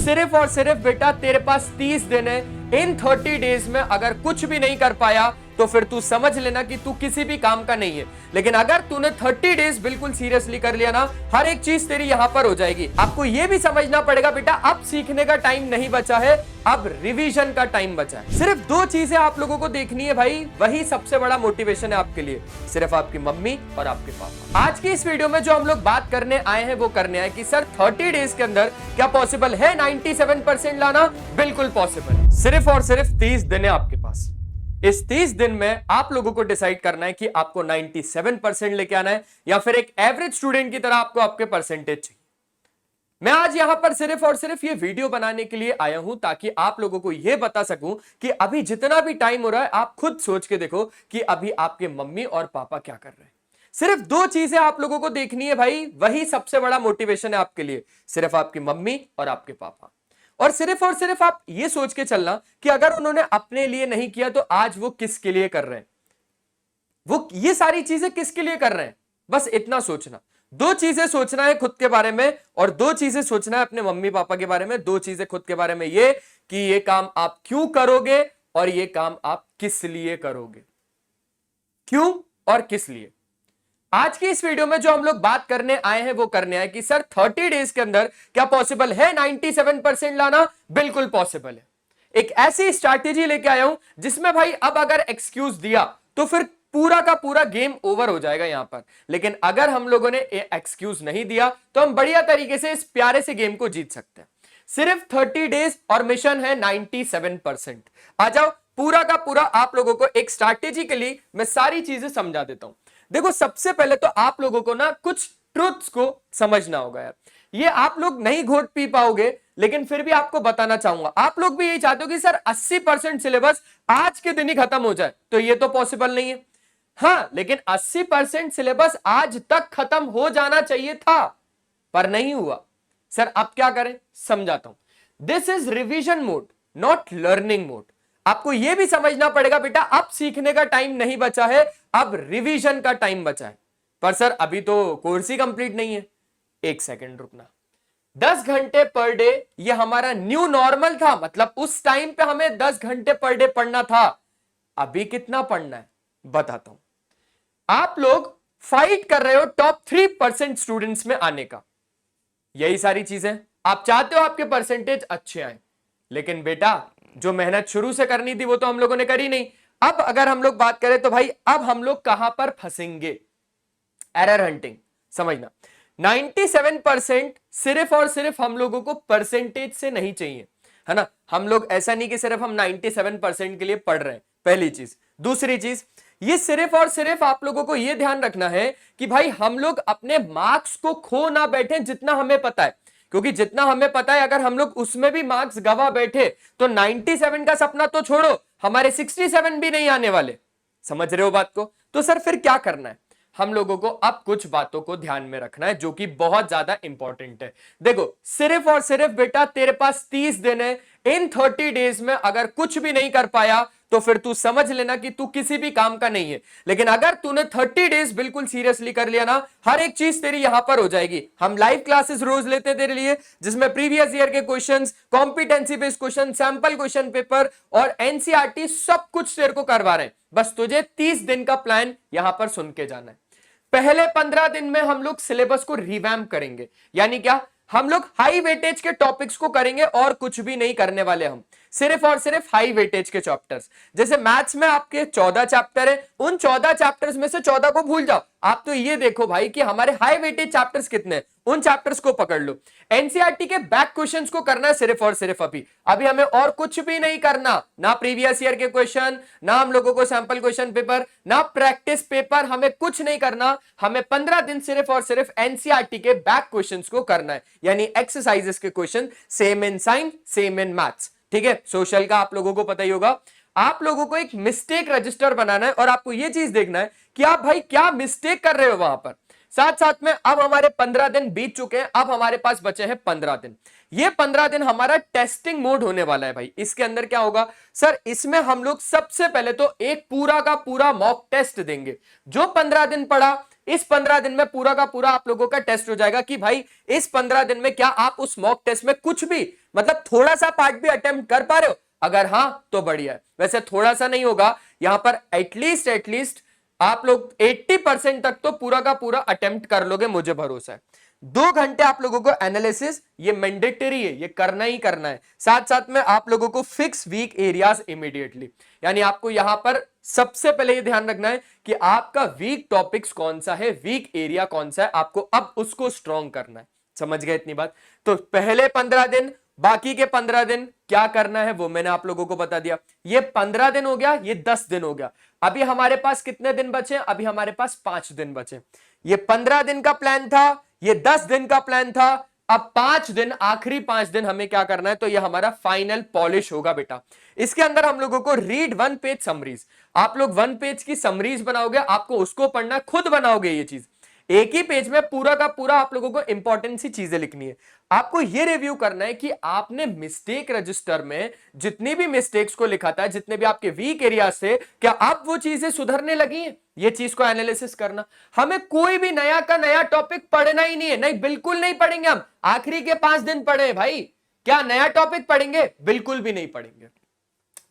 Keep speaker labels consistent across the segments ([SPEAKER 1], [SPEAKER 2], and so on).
[SPEAKER 1] सिर्फ और सिर्फ बेटा तेरे पास 30 दिन है। इन 30 डेज में अगर कुछ भी नहीं कर पाया तो फिर तू समझ लेना कि तू किसी भी काम का नहीं है। लेकिन अगर तूने 30 डेज बिल्कुल सीरियसली कर लिया ना, हर एक चीज तेरी यहां पर हो जाएगी। आपको यह भी समझना पड़ेगा बेटा, अब सीखने का टाइम नहीं बचा है, अब रिवीजन का टाइम बचा है। सिर्फ दो चीजें आप लोगों को देखनी है भाई, वही सबसे बड़ा मोटिवेशन है आपके लिए, सिर्फ आपकी मम्मी और आपके पापा। आज की इस वीडियो में जो हम लोग बात करने आए हैं वो करने आए कि सर 30 डेज के अंदर क्या पॉसिबल है 97% लाना? बिल्कुल पॉसिबल। सिर्फ और सिर्फ 30 दिन है आपके पास। इस 30 दिन में आप लोगों को डिसाइड करना है कि आपको 97% लेके आना है या फिर एक एवरेज स्टूडेंट की तरह आपको आपके परसेंटेज चाहिए। मैं आज यहां पर सिर्फ और सिर्फ ये वीडियो बनाने के लिए आया हूं ताकि आप लोगों को यह बता सकूं कि अभी जितना भी टाइम हो रहा है आप खुद सोच के देखो कि अभी आपके मम्मी और पापा क्या कर रहे हैं। सिर्फ दो चीजें आप लोगों को देखनी है भाई, वही सबसे बड़ा मोटिवेशन है आपके लिए, सिर्फ आपकी मम्मी और आपके पापा। और सिर्फ आप ये सोच के चलना कि अगर उन्होंने अपने लिए नहीं किया तो आज वो किसके लिए कर रहे हैं, वो ये सारी चीजें किसके लिए कर रहे हैं, बस इतना सोचना। दो चीजें सोचना है खुद के बारे में और दो चीजें सोचना है अपने मम्मी पापा के बारे में। दो चीजें खुद के बारे में ये कि ये काम आप क्यों करोगे और ये काम आप किस लिए करोगे, क्यों और किस लिए। आज की इस वीडियो में जो हम लोग बात करने आए हैं वो करने आए कि सर 30 डेज के अंदर क्या पॉसिबल है 97% लाना? बिल्कुल पॉसिबल है। एक ऐसी स्ट्रैटेजी लेके आया हूं जिसमें भाई अब अगर एक्सक्यूज दिया तो फिर पूरा का पूरा गेम ओवर हो जाएगा यहां पर। लेकिन अगर हम लोगों ने एक्सक्यूज नहीं दिया तो हम बढ़िया तरीके से इस प्यारे से गेम को जीत सकते हैं। सिर्फ 30 डेज और मिशन है 97%। आ जाओ, पूरा का पूरा आप लोगों को एक स्ट्रैटेजी के लिए मैं सारी चीजें समझा देता हूं। देखो, सबसे पहले तो आप लोगों को ना कुछ ट्रुथ्स को समझना होगा यार। ये आप लोग नहीं घोट पी पाओगे लेकिन फिर भी आपको बताना चाहूंगा। आप लोग भी यही चाहते हो कि सर 80% सिलेबस आज के दिन ही खत्म हो जाए, तो ये तो पॉसिबल नहीं है। हाँ, लेकिन 80% सिलेबस आज तक खत्म हो जाना चाहिए था पर नहीं हुआ। सर अब क्या करें, समझाता हूं। This is revision mode, not learning mode. आपको यह भी समझना पड़ेगा बेटा, अब सीखने का टाइम नहीं बचा है, अब रिवीजन का टाइम बचा है। पर सर अभी तो कोर्स ही कंप्लीट नहीं है। एक सेकंड रुकना। 10 घंटे पर डे ये हमारा न्यू नॉर्मल था, मतलब उस टाइम पे हमें 10 घंटे पर डे पढ़ना था। अभी कितना पढ़ना है बताता हूं। आप लोग फाइट कर रहे हो टॉप 3% स्टूडेंट्स में आने का, यही सारी चीजें आप चाहते हो आपके परसेंटेज अच्छे आए। लेकिन बेटा जो मेहनत शुरू से करनी थी वो तो हम लोगों ने करी नहीं। अब अगर हम लोग बात करें तो भाई अब हम लोग कहां पर फंसेंगे? Error hunting. समझना, 97% सिर्फ और सिर्फ हम लोगों को परसेंटेज से नहीं चाहिए, है ना। हम लोग ऐसा नहीं कि सिर्फ हम 97% के लिए पढ़ रहे हैं, पहली चीज। दूसरी चीज, ये सिर्फ और सिर्फ आप लोगों को यह ध्यान रखना है कि भाई हम लोग अपने मार्क्स को खो ना बैठे जितना हमें पता है, क्योंकि जितना हमें पता है अगर हम लोग उसमें भी मार्क्स गवा बैठे तो 97 का सपना तो छोड़ो, हमारे 67 भी नहीं आने वाले। समझ रहे हो बात को? तो सर फिर क्या करना है? हम लोगों को अब कुछ बातों को ध्यान में रखना है जो कि बहुत ज्यादा इंपॉर्टेंट है। देखो, सिर्फ और सिर्फ बेटा तेरे पास 30 दिन है। इन 30 डेज में अगर कुछ भी नहीं कर पाया तो फिर तू समझ लेना कि तू किसी भी काम का नहीं है। लेकिन अगर तूने 30 डेज बिल्कुल सीरियसली कर लिया ना, हर एक चीज तेरी यहां पर हो जाएगी। हम लाइव क्लासेस रोज लेते हैं तेरे लिए, जिसमें प्रीवियस ईयर के questions, competency based question, sample question paper और एनसीईआरटी सब कुछ तेरे को करवा रहे हैं। बस तुझे 30 दिन का प्लान यहां पर सुन के जाना है। पहले 15 दिन में हम लोग सिलेबस को रिवैम्प करेंगे, यानी क्या, हम लोग हाई वेटेज के टॉपिक्स को करेंगे और कुछ भी नहीं करने वाले हम, सिर्फ और सिर्फ हाई वेटेज के चैप्टर्स। जैसे मैथ्स में आपके 14 चैप्टर है, उन 14 चैप्टर्स में से 14 को भूल जाओ। आप तो ये देखो भाई कि हमारे हाई वेटेज चैप्टर्स कितने हैं, उन चैप्टर्स को पकड़ लो। एनसीईआरटी के बैक क्वेश्चंस को करना है सिर्फ और सिर्फ अभी हमें और कुछ भी नहीं करना, ना प्रीवियस ईयर के क्वेश्चन, ना हम लोगों को सैंपल क्वेश्चन पेपर, ना प्रैक्टिस पेपर, हमें कुछ नहीं करना। हमें 15 दिन सिर्फ और सिर्फ एनसीईआरटी के बैक क्वेश्चंस को करना है, यानी एक्सरसाइजेस के question, same in science same in maths. ठीक है, सोशल का आप लोगों को पता ही होगा। आप लोगों को एक मिस्टेक रजिस्टर बनाना है और आपको यह चीज देखना है कि आप भाई क्या मिस्टेक कर रहे हो वहां पर। साथ साथ में अब हमारे 15 दिन बीत चुके हैं, अब हमारे पास बचे हैं 15 दिन। ये 15 दिन हमारा टेस्टिंग मोड होने वाला है भाई। इसके अंदर क्या होगा सर, इसमें हम लोग सबसे पहले तो एक पूरा का पूरा मॉक टेस्ट देंगे। जो 15 दिन पढ़ा इस 15 दिन में पूरा का पूरा आप लोगों का टेस्ट हो जाएगा कि भाई इस 15 दिन में क्या आप उस मॉक टेस्ट में कुछ भी मतलब थोड़ा सा पार्ट भी अटेम्प्ट कर पा रहे हो। अगर हां तो बढ़िया है, वैसे थोड़ा सा नहीं होगा, यहां पर एटलीस्ट आप लोग 80% तक तो पूरा का पूरा अटेम्प्ट कर लोगे, मुझे भरोसा है। 2 घंटे आप लोगों को एनालिसिस, ये मैंडेटरी है, ये करना ही करना है। साथ साथ में आप लोगों को फिक्स वीक एरियाज इमीडिएटली, यानी आपको यहां पर सबसे पहले ये ध्यान रखना है कि आपका वीक टॉपिक्स कौन सा है, वीक एरिया कौन सा है, आपको अब उसको स्ट्रॉन्ग करना है। समझ गए इतनी बात? तो पहले 15 दिन, बाकी के 15 दिन क्या करना है वो मैंने आप लोगों को बता दिया। ये 15 दिन हो गया, ये 10 दिन हो गया। अभी हमारे पास कितने दिन बचे? अभी हमारे पास 5 दिन बचे। ये 15 दिन का प्लान था, ये 10 दिन का प्लान था। अब 5 दिन, आखिरी 5 दिन हमें क्या करना है? तो ये हमारा फाइनल पॉलिश होगा बेटा। इसके अंदर हम लोगों को रीड 1 पेज समरीज, आप लोग 1 पेज की समरीज बनाओगे, आपको उसको पढ़ना, खुद बनाओगे ये चीज। एक ही पेज में पूरा का पूरा आप लोगों को इंपॉर्टेंट सी चीजें लिखनी है। आपको यह रिव्यू करना है कि आपने मिस्टेक रजिस्टर में जितनी भी मिस्टेक्स को लिखा था, जितने भी आपके वीक एरिया से, क्या अब वो चीजें सुधरने लगी हैं? ये चीज को एनालिसिस करना। हमें कोई भी नया का नया टॉपिक पढ़ना ही नहीं है, नहीं बिल्कुल नहीं पढ़ेंगे हम। आखिरी के 5 दिन पढ़े भाई, क्या नया टॉपिक पढ़ेंगे? बिल्कुल भी नहीं पढ़ेंगे,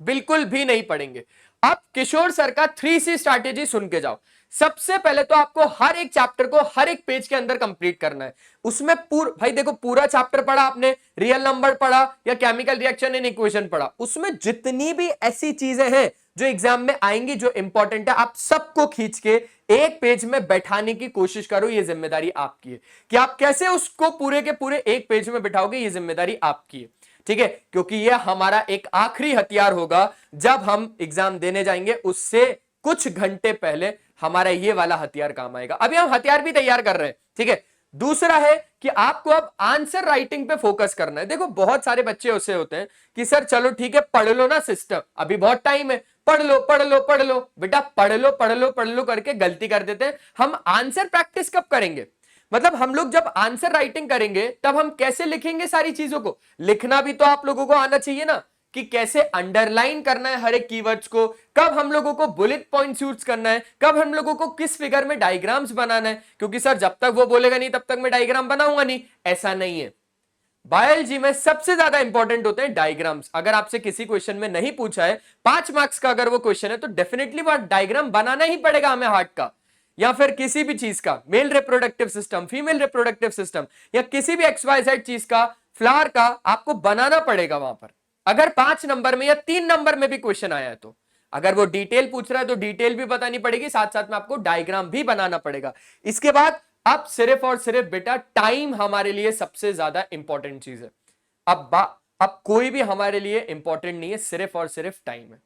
[SPEAKER 1] बिल्कुल भी नहीं पढ़ेंगे। अब किशोर सर का 3C स्ट्रैटेजी सुन के जाओ। सबसे पहले तो आपको हर एक चैप्टर को हर एक पेज के अंदर कंप्लीट करना है। उसमें भाई देखो, पूरा चैप्टर पढ़ा आपने, रियल नंबर पढ़ा या केमिकल रिएक्शन इन इक्वेशन पढ़ा, उसमें जितनी भी ऐसी चीजें हैं जो एग्जाम में आएंगी, जो इंपॉर्टेंट है, आप सबको खींच के एक पेज में बैठाने की कोशिश करो। ये जिम्मेदारी आपकी है कि आप कैसे उसको पूरे के पूरे एक पेज में बैठाओगे, ये जिम्मेदारी आपकी है। ठीक है, क्योंकि यह हमारा एक आखिरी हथियार होगा जब हम एग्जाम देने जाएंगे, उससे कुछ घंटे पहले हमारा ये वाला हथियार काम आएगा। अभी हम हथियार भी तैयार कर रहे हैं। ठीक है, दूसरा है कि आपको अब आंसर राइटिंग पे फोकस करना है। देखो बहुत सारे बच्चे ऐसे होते हैं कि सर चलो ठीक है, पढ़ लो ना सिस्टम, अभी बहुत टाइम है, पढ़ लो पढ़ लो पढ़ लो। बेटा पढ़ लो पढ़ लो पढ़ लो करके गलती कर देते हैं। हम आंसर प्रैक्टिस कब करेंगे? मतलब हम लोग जब आंसर राइटिंग करेंगे तब हम कैसे लिखेंगे सारी चीजों को? लिखना भी तो आप लोगों को आना चाहिए ना, कि कैसे अंडरलाइन करना है हर एक कीवर्ड्स को, कब हम लोगों को बुलेट पॉइंट्स यूज करना है, कब हम लोगों को किस फिगर में डायग्राम्स बनाना है। क्योंकि सर जब तक वो बोलेगा नहीं तब तक मैं डायग्राम बनाऊंगा नहीं, ऐसा नहीं है। बायोलॉजी में सबसे ज्यादा इंपॉर्टेंट होते हैं डायग्राम्स। अगर आपसे किसी क्वेश्चन में नहीं पूछा है, 5 मार्क्स का अगर वो क्वेश्चन है, तो डेफिनेटली वो डायग्राम बनाना ही पड़ेगा हमें, हार्ट का या फिर किसी भी चीज का, male reproductive system, female reproductive system, या किसी भी XYZ चीज का, फ्लावर का, आपको बनाना पड़ेगा वहां पर। अगर 5 नंबर में या 3 नंबर में भी क्वेश्चन आया है, तो अगर वो डिटेल पूछ रहा है तो डिटेल भी बतानी पड़ेगी, साथ साथ में आपको डायग्राम भी बनाना पड़ेगा। इसके बाद अब सिर्फ और सिर्फ बेटा टाइम हमारे लिए सबसे ज्यादा इंपॉर्टेंट चीज है। अब कोई भी हमारे लिए इंपॉर्टेंट नहीं है, सिर्फ और सिर्फ टाइम है।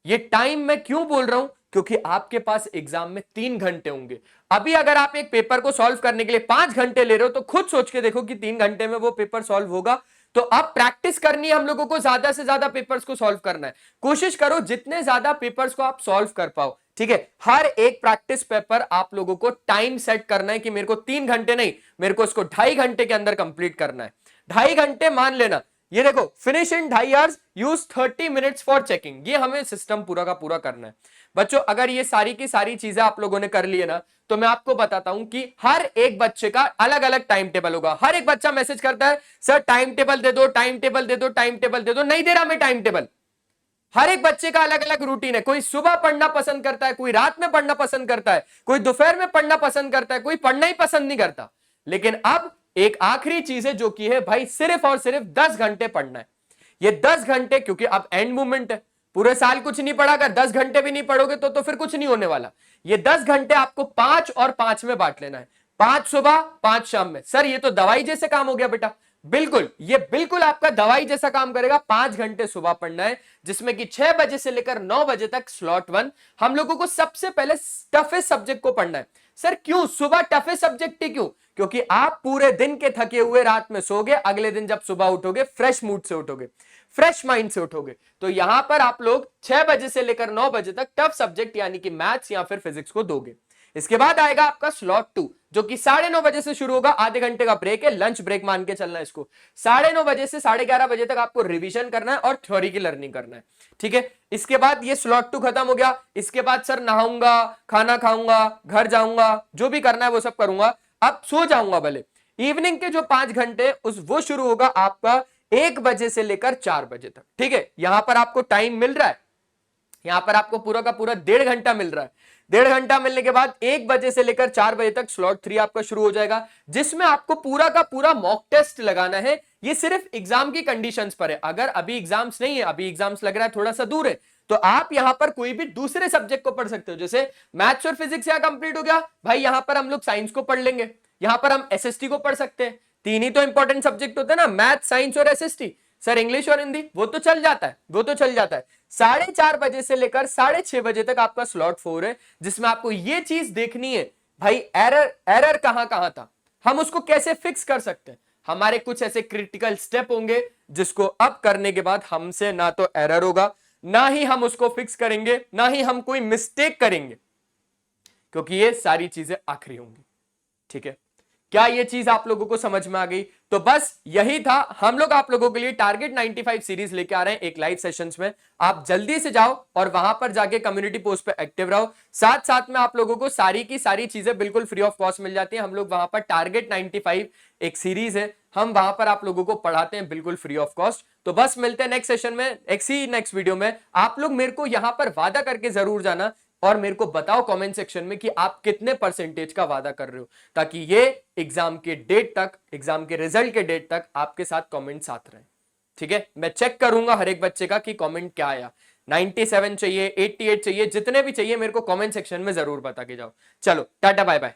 [SPEAKER 1] ये टाइम मैं क्यों बोल रहा हूं? क्योंकि आपके पास एग्जाम में 3 घंटे होंगे। अभी अगर आप एक पेपर को सॉल्व करने के लिए 5 घंटे ले रहे हो, तो खुद सोच के देखो कि 3 घंटे में वो पेपर सॉल्व होगा। तो अब प्रैक्टिस करनी है हम लोगों को, ज्यादा से ज्यादा पेपर्स को सॉल्व करना है। कोशिश करो जितने ज्यादा पेपर्स को आप सॉल्व कर पाओ। ठीक है, हर एक प्रैक्टिस पेपर आप लोगों को टाइम सेट करना है कि मेरे को 3 घंटे नहीं, मेरे को इसको 2.5 घंटे के अंदर कंप्लीट करना है। 2.5 घंटे मान लेना, ये देखो, finish in 2.5 hours, use 30 minutes for checking. ये हमें सिस्टम पूरा का पूरा करना है बच्चों। अगर ये सारी की सारी चीजें आप लोगों ने कर ली है ना, तो मैं आपको बताता हूं कि हर एक बच्चे का अलग अलग टाइम टेबल होगा। हर एक बच्चा मैसेज करता है, सर टाइम टेबल दे दो, टाइम टेबल दे दो, टाइम टेबल दे दो। नहीं दे रहा मैं टाइम टेबल। हर एक बच्चे का अलग अलग रूटीन है। कोई सुबह पढ़ना पसंद करता है, कोई रात में पढ़ना पसंद करता है, कोई दोपहर में पढ़ना पसंद करता है, कोई पढ़ना ही पसंद नहीं करता। लेकिन अब एक आखिरी चीज है जो कि है भाई, सिर्फ और सिर्फ 10 घंटे पढ़ना है। ये 10 घंटे, क्योंकि अब एंड मूवमेंट है, पूरे साल कुछ नहीं पढ़ा, अगर 10 घंटे भी नहीं पढ़ोगे तो फिर कुछ नहीं होने वाला। ये 10 घंटे आपको 5 और 5 में बांट लेना है। 5 सुबह 5 शाम में। सर ये तो दवाई जैसे काम हो गया बेटा। बिल्कुल, ये बिल्कुल आपका दवाई जैसा काम करेगा। 5 घंटे सुबह पढ़ना है, जिसमें कि 6 बजे से लेकर 9 बजे तक स्लॉट 1 हम लोगों को सबसे पहले टफेस्ट सब्जेक्ट को पढ़ना है। सर क्यों सुबह टफेस्ट सब्जेक्ट ही क्यों? क्योंकि आप पूरे दिन के थके हुए रात में सोगे, अगले दिन जब सुबह उठोगे फ्रेश मूड से उठोगे, फ्रेश माइंड से उठोगे। तो यहां पर आप लोग 6 बजे से लेकर 9 बजे तक टफ सब्जेक्ट यानी कि मैथ्स या फिर फिजिक्स को दोगे। इसके बाद आएगा आपका स्लॉट 2 जो कि 9:30 बजे से शुरू होगा, आधे घंटे का ब्रेक है, लंच ब्रेक मान के चलना है इसको। 9:30 बजे से 11:30 बजे तक आपको रिवीजन करना है और थ्योरी की लर्निंग करना है, ठीक है। इसके बाद ये स्लॉट 2 खत्म हो गया। इसके बाद सर नहाऊंगा, खाना खाऊंगा, घर जाऊंगा, जो भी करना है वो सब करूंगा, अब सो जाऊंगा भले। इवनिंग के जो 5 घंटे वो शुरू होगा आपका 1 बजे से लेकर 4 बजे तक, ठीक है। यहां पर आपको टाइम मिल रहा है, यहां पर आपको पूरा का पूरा 1.5 घंटा मिल रहा है। 1.5 घंटा मिलने के बाद 1 बजे से लेकर 4 बजे तक स्लॉट 3 आपका शुरू हो जाएगा, जिसमें आपको पूरा का पूरा मॉक टेस्ट लगाना है। ये सिर्फ एग्जाम की कंडीशंस पर है। अगर अभी एग्जाम्स नहीं है, अभी एग्जाम्स लग रहा है थोड़ा सा दूर है, तो आप यहां पर कोई भी दूसरे सब्जेक्ट को पढ़ सकते हो। जैसे मैथ्स और फिजिक्स यहां कंप्लीट हो गया, भाई यहां पर हम लोग साइंस को पढ़ लेंगे, यहां पर हम एसएसटी को पढ़ सकते हैं। 3 ही तो इंपॉर्टेंट सब्जेक्ट होते हैं ना, मैथ, साइंस और एसएसटी। सर इंग्लिश और हिंदी वो तो चल जाता है, वो तो चल जाता है। 4:30 बजे से लेकर 6:30 बजे तक आपका स्लॉट 4 है, जिसमें आपको ये चीज देखनी है भाई एरर कहां कहां था, हम उसको कैसे फिक्स कर सकते हैं। हमारे कुछ ऐसे क्रिटिकल स्टेप होंगे जिसको अब करने के बाद हमसे ना तो एरर होगा, ना ही हम उसको फिक्स करेंगे, ना ही हम कोई मिस्टेक करेंगे, क्योंकि ये सारी चीजें आखिरी होंगी, ठीक है। क्या ये चीज आप लोगों को समझ में आ गई? तो बस यही था, हम लोग आप लोगों के लिए टारगेट 95 सीरीज लेके आ रहे हैं एक लाइव सेशंस में। आप जल्दी से जाओ और वहां पर जाके कम्युनिटी पोस्ट पे एक्टिव रहो। साथ साथ में आप लोगों को सारी की सारी चीजें बिल्कुल फ्री ऑफ कॉस्ट मिल जाती है। हम लोग वहां पर टारगेट 95 एक सीरीज है, हम वहां पर आप लोगों को पढ़ाते हैं बिल्कुल फ्री ऑफ कॉस्ट। तो बस मिलते हैं नेक्स्ट सेशन में, नेक्स्ट वीडियो में। आप लोग मेरे को यहां पर वादा करके जरूर जाना और मेरे को बताओ कमेंट सेक्शन में कि आप कितने परसेंटेज का वादा कर रहे हो, ताकि ये एग्जाम के डेट तक, एग्जाम के रिजल्ट के डेट तक आपके साथ कमेंट साथ रहे, ठीक है। मैं चेक करूंगा हर एक बच्चे का कि कमेंट क्या आया, 97 चाहिए, 88 चाहिए, जितने भी चाहिए मेरे को कमेंट सेक्शन में जरूर बता के जाओ। चलो टाटा बाय बाय।